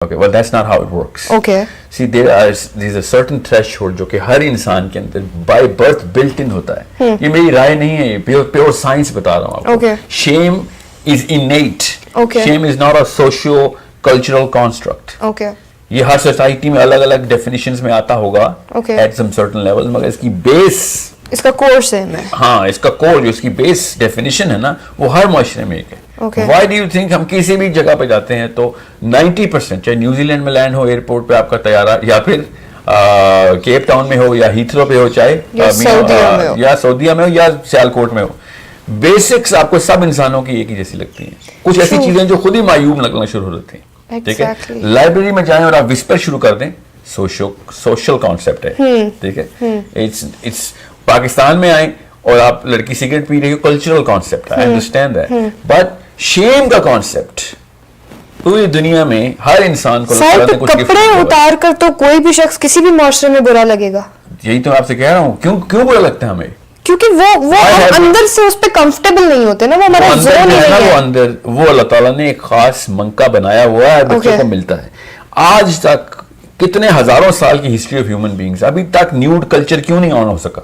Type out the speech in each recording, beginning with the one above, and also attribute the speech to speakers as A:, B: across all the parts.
A: Okay, well that's not how it works.
B: Okay.
A: See, there's a certain threshold جو کہ ہر انسان کے اندر by birth built in ہوتا ہے. یہ میری رائے نہیں ہے, یہ پیور سائنس بتا رہا ہوں آپ کو.
B: Okay.
A: Shame is innate.
B: Okay.
A: Shame is not a socio-cultural construct.
B: Okay.
A: یہ ہر سوسائٹی میں الگ الگ ڈیفینیشنز میں آتا ہوگا at some certain levels, مگر اس کی بیس,
B: اس کا کورس ہے میں,
A: ہاں اس کا کور جو اس کی بیس ڈیفینیشن ہے نا, وہ ہر معاشرے میں ایک ہے. Why do you think ہم کسی بھی جگہ پہ جاتے ہیں تو 90%, چاہے نیوزی لینڈ میں لینڈ ہو ایئرپورٹ پہ آپ کا طیارہ, یا پھر کیپ ٹاؤن میں ہو, یا ہیتھرو پہ ہو, چاہے یا سعودیہ میں ہو, یا سیالکوٹ میں ہو, بیسکس آپ کو سب انسانوں کی ایک ہی جیسی لگتی ہیں. کچھ ایسی چیزیں جو خود ہی معیوب لگنا شروع ہو جاتی ہیں. ٹھیک ہے, لائبریری میں جائیں اور آپ وسپر شروع کر دیں, سوشل کانسیپٹ ہے. ٹھیک ہے, پاکستان میں آئیں اور آپ لڑکی سگریٹ پی رہی ہو, کلچرل کانسیپٹ ہے, I understand that. بٹ شیم کا کانسیپٹ پوری دنیا میں ہر انسان کو
B: کپڑے اتار کر تو کوئی بھی شخص کسی بھی معاشرے میں برا لگے گا.
A: یہی تو آپ سے کہہ رہا ہوں, کیوں برا لگتا ہے ہمیں,
B: کیونکہ وہ اندر سے اس پہ کمفرٹیبل نہیں ہوتے نا, وہ ہمارا زون نہیں ہے.
A: وہ اندر, وہ اللہ تعالیٰ نے ایک خاص منکا بنایا ہوا ہے, بچوں کو ملتا ہے. آج تک کتنے ہزاروں سال کی ہسٹری آف ہیومن بینگز, ابھی تک نیوڈ کلچر کیوں نہیں آن ہو سکا؟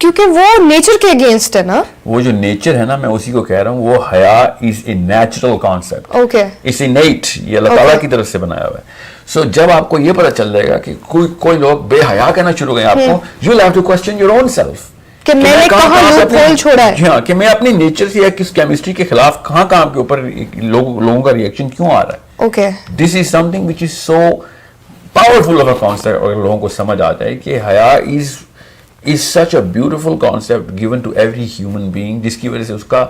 B: کیونکہ وہ نیچر کے اگینسٹ ہے نا. وہ
A: جو نیچر ہے نا, میں اسی کو کہہ رہا ہوں, وہ حیا is a natural concept.
B: Okay,
A: it's innate, یہ اللہ تعالیٰ کی طرف سے بنایا ہوا ہے. سو جب آپ کو یہ پتہ چل جائے گا کہ کوئی لوگ بے حیا کہنا شروع کریں آپ کو, you will have to question your own self
B: کہ میں نے کہاں لوپ ہول چھوڑا ہے.
A: ہاں, کہ میں اپنی نیچر سے یا کس کیمسٹری کے خلاف کہاں آپ کے اوپر لوگوں کا ریئیکشن کیوں آ رہا ہے.
B: Okay,
A: this is some thing which is so powerful of a concept. اگر لوگوں کو سمجھ آ جائے کہ حیا is such a beautiful concept given to every human being, جس کی وجہ سے اس کا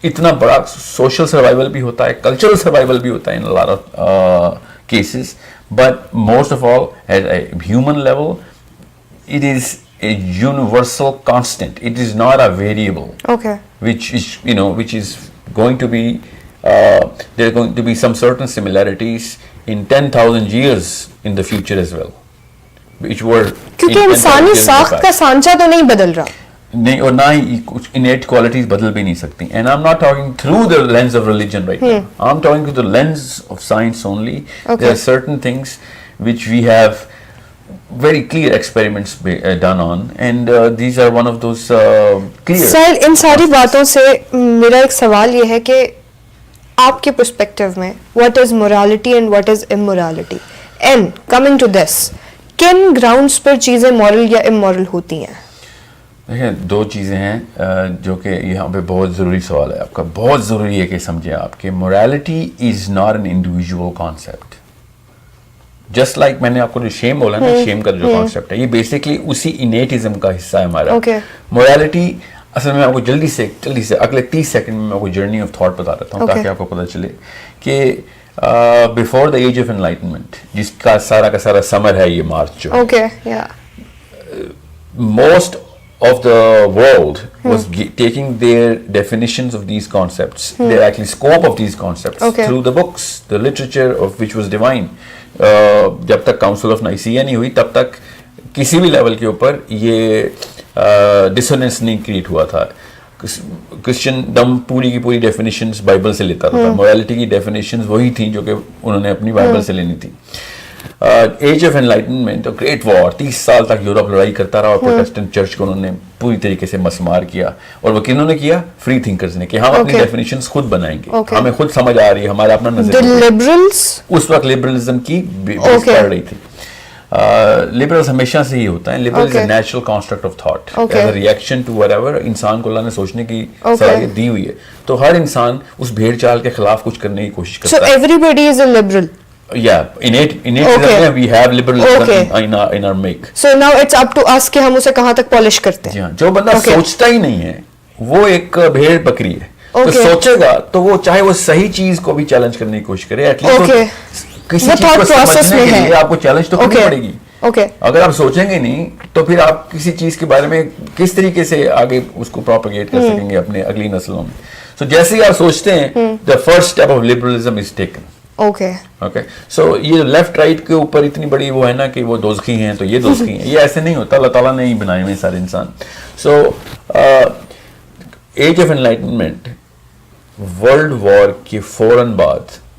A: اتنا بڑا social survival بھی ہوتا ہے, cultural survival بھی ہوتا ہے in a lot of cases, but most of all at a human level it is a universal constant. It is not a variable.
B: Okay.
A: Which is going to be there are going to be some certain similarities in 10,000 years in the future as well.
B: کیونکہ انسانی ساخت کا سانچہ تو نہیں بدل رہا
A: نہیں, اور نہ ہی کچھ innate qualities بدل بھی نہیں سکتی. And I'm not talking through the lens of religion right now. I'm talking through the lens of science only. There are certain things which we have very clear experiments done on, and these are one of those clear.
B: سر, ان ساری باتوں سے میرا ایک سوال یہ ہے کہ آپ کے پرسپیکٹو میں what is morality and what is immorality, and coming to this, کن گراؤنڈز پر چیزیں مورل یا امورل ہوتی ہیں؟
A: دیکھیں, دو چیزیں ہیں جو کہ یہاں پہ بہت ضروری سوال ہے آپ کا, بہت ضروری ہے کہ سمجھیں آپ کہ morality is not an individual concept. Just like میں نے آپ کو جو شیم بولا نا, شیم کا جو کانسیپٹ ہے, یہ بیسکلی اسی انیٹزم کا حصہ ہے ہمارا. morality اصل میں آپ کو جلدی سے اگلے 30 سیکنڈ میں آپ کو جرنی آف تھاٹ بتا دیتا ہوں تاکہ آپ کو پتہ چلے کہ before the age of enlightenment, جس کا سارا سمر ہے یہ مارچ جو, most of the world was taking their definitions of these concepts, their actually scope of these concepts through the books, the literature of which was divine. جب تک council of نائسیہ نہیں ہوئی تب تک کسی بھی لیول کے اوپر یہ ڈسوننس نہیں کریٹ ہوا تھا. کرسچن ڈم پوری کی پوری ڈیفینیشنز بائبل سے لیتا تھا, morality کی ڈیفینیشنز وہی تھیں جو کہ انہوں نے اپنی بائبل سے لینی تھی. Age of enlightenment, great war, 30 سال تک یورپ لڑائی کرتا رہا اور پروٹسٹنٹ چرچ کو انہوں نے پوری طریقے سے مسمار کیا, اور وہ کنہوں نے کیا, فری تھنکرز نے, کہ ہم اپنی ڈیفینیشنز خود بنائیں گے, ہمیں خود سمجھ آ رہی ہے, ہمارا اپنا نظریہ. اس وقت لبرلزم کی بیس پڑ رہی تھی. لبرلز ہمیشہ سے ہی ہوتا ہے, liberal is a natural construct of thought, as a reaction to whatever انسان کو اللہ نے سوچنے کی صلاحیت دی ہوئی ہے, تو ہر انسان اس بھیڑ چال کے خلاف کچھ کرنے کی کوشش کرتا ہے.
B: So everybody is a liberal.
A: Yeah, innate we have liberalism in our make.
B: So now it's up to us کہ ہم اسے کہاں تک پالش کرتے ہیں.
A: جو بندہ سوچتا ہی نہیں ہے وہ ایک بھیڑ بکری ہے. تو سوچے گا تو وہ چاہے وہ صحیح چیز کو بھی چیلنج کرنے کی کوشش کرے, ایٹ لیسٹ کسی چیز کو سمجھنے کے لیے آپ کو چیلنج تو کرنی پڑے گی. اگر آپ سوچیں گے نہیں تو پھر آپ کسی چیز کے بارے میں کس طریقے سے آگے اس کو پروپیگیٹ کر سکیں گے اپنے اگلی نسلوں میں. سو جیسے ہی آپ سوچتے ہیں, the first step of liberalism is taken. Okay, so یہ لیفٹ رائٹ کے اوپر اتنی بڑی وہ ہے نا کہ وہ دوزخی ہیں تو یہ دوزخی ہیں, یہ ایسے نہیں ہوتا, اللہ تعالیٰ نے ہی بنائے ہوئے سارے انسان. So age of enlightenment world war کے فوراً بعد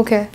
B: Okay.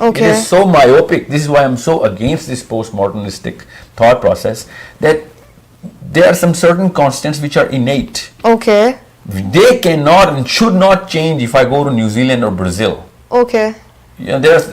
A: It is so myopic. This is why I'm so against this postmodernistic thought process, that there are some certain constants which are innate.
B: Okay.
A: They cannot and should not change if I go to New Zealand or Brazil.
B: Okay.
A: You know,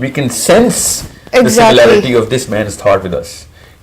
A: We can sense the similarity of this man's thought with us.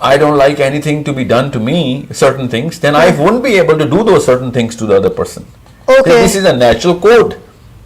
A: I don't like anything to be done to me, certain things, then I won't be able to do those certain things to the other person.
B: Okay.
A: So this is a natural code.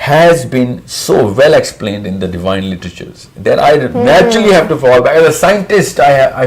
A: has been so well explained in the divine literatures that I naturally have to fall back. As a scientist, I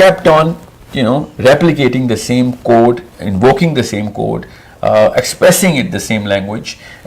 A: kept on, you know, replicating the same code, invoking the same code, expressing it the same language.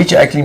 A: which actually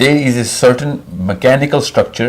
A: there is a certain mechanical structure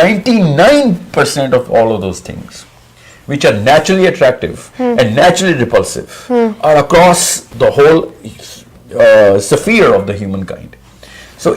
A: 99% of all of those things which are naturally attractive and naturally repulsive are across the whole sphere of the humankind. So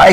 A: I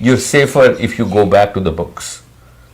A: you're safer if you go back to the books,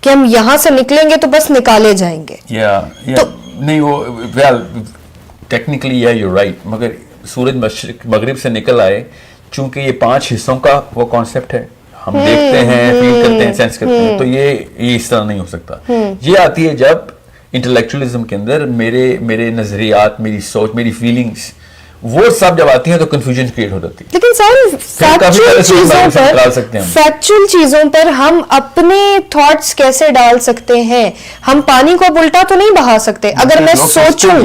B: کہ ہم یہاں سے نکلیں گے تو بس نکالے جائیں گے.
A: نہیں وہ ویل ٹیکنیکلی یو رائٹ, مگر سورج مشرق مغرب سے نکل آئے, چونکہ یہ 5 حصوں کا وہ کانسیپٹ ہے, ہم دیکھتے ہیں, فیل کرتے ہیں, سینس کرتے ہیں, تو یہ اس طرح نہیں ہو سکتا. یہ آتی ہے جب انٹلیکچولیزم کے اندر میرے نظریات, میری سوچ, میری فیلنگز, وہ سب جب آتی ہیں تو کنفیوژن کریٹ ہو جاتی ہے.
B: لیکن فیکچوئل چیزوں پر ہم اپنے تھاٹس کیسے ڈال سکتے ہیں؟ ہم پانی کو اب الٹا تو نہیں بہا سکتے. اگر میں سوچوں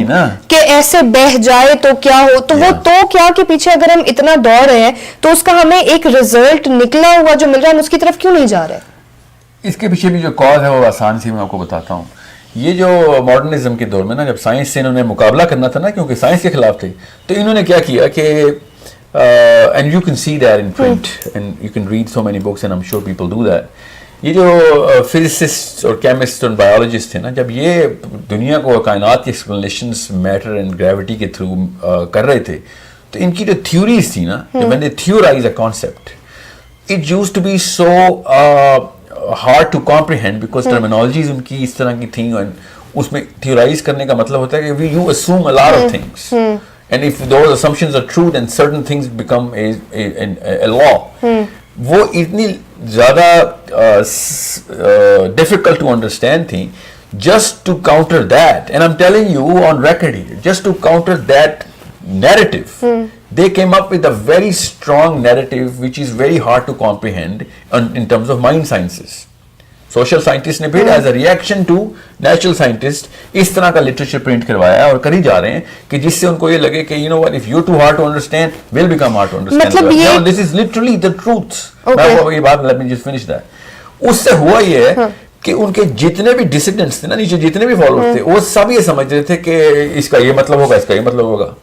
B: کہ ایسے بہ جائے تو کیا ہو, تو وہ تو کیا کے پیچھے اگر ہم اتنا دوڑ رہے ہیں تو اس کا ہمیں ایک رزلٹ نکلا ہوا جو مل رہا ہے ہم اس کی طرف کیوں نہیں جا رہے؟
A: اس کے پیچھے بھی جو کاز ہے وہ آسان سی میں آپ کو بتاتا ہوں. یہ جو ماڈرنزم کے دور میں نا, جب سائنس سے انہوں نے مقابلہ کرنا تھا نا, کیونکہ سائنس کے خلاف تھے, تو انہوں نے کیا کیا کہ and you can see that in print and you can read so many books and I am sure people do that. یہ جو فزسسٹ اور کیمسٹ اور بایولوجسٹ تھے نا, جب یہ دنیا کو کائنات کی ایکسپلینیشنس میٹر اینڈ گریوٹی کے تھرو کر رہے تھے, تو ان کی جو تھیوریز تھی نا, when they theorize a concept, it used to be so hard to comprehend because terminologies ان کی اس طرح کی تھیں, اس میں theorize کرنے کا مطلب ہوتا ہے کہ you assume a lot of things and if those assumptions are true then certain things become a law. وہ اتنی زیادہ difficult to understand تھیں, just to counter that, and I'm telling you on record here, just to counter that narrative, they came up with a very strong narrative which is very hard to comprehend in terms of mind sciences. Social scientists نے پھر as a reaction to natural scientists اس طرح کا literature print کروایا اور کری جا رہے ہیں کہ جس سے ان کو یہ لگے کہ you know what, if you're too hard to understand, we'll become hard to understand. No, this is literally the truth. یہ بات, let me just finish that. اس سے ہوا یہ ہے کہ ان کے جتنے بھی ڈسیڈنٹس تھے نا نیچے, جتنے بھی فالوورز تھے, وہ سب یہ سمجھ رہے تھے کہ اس کا یہ مطلب ہوگا, اس کا یہ مطلب ہوگا.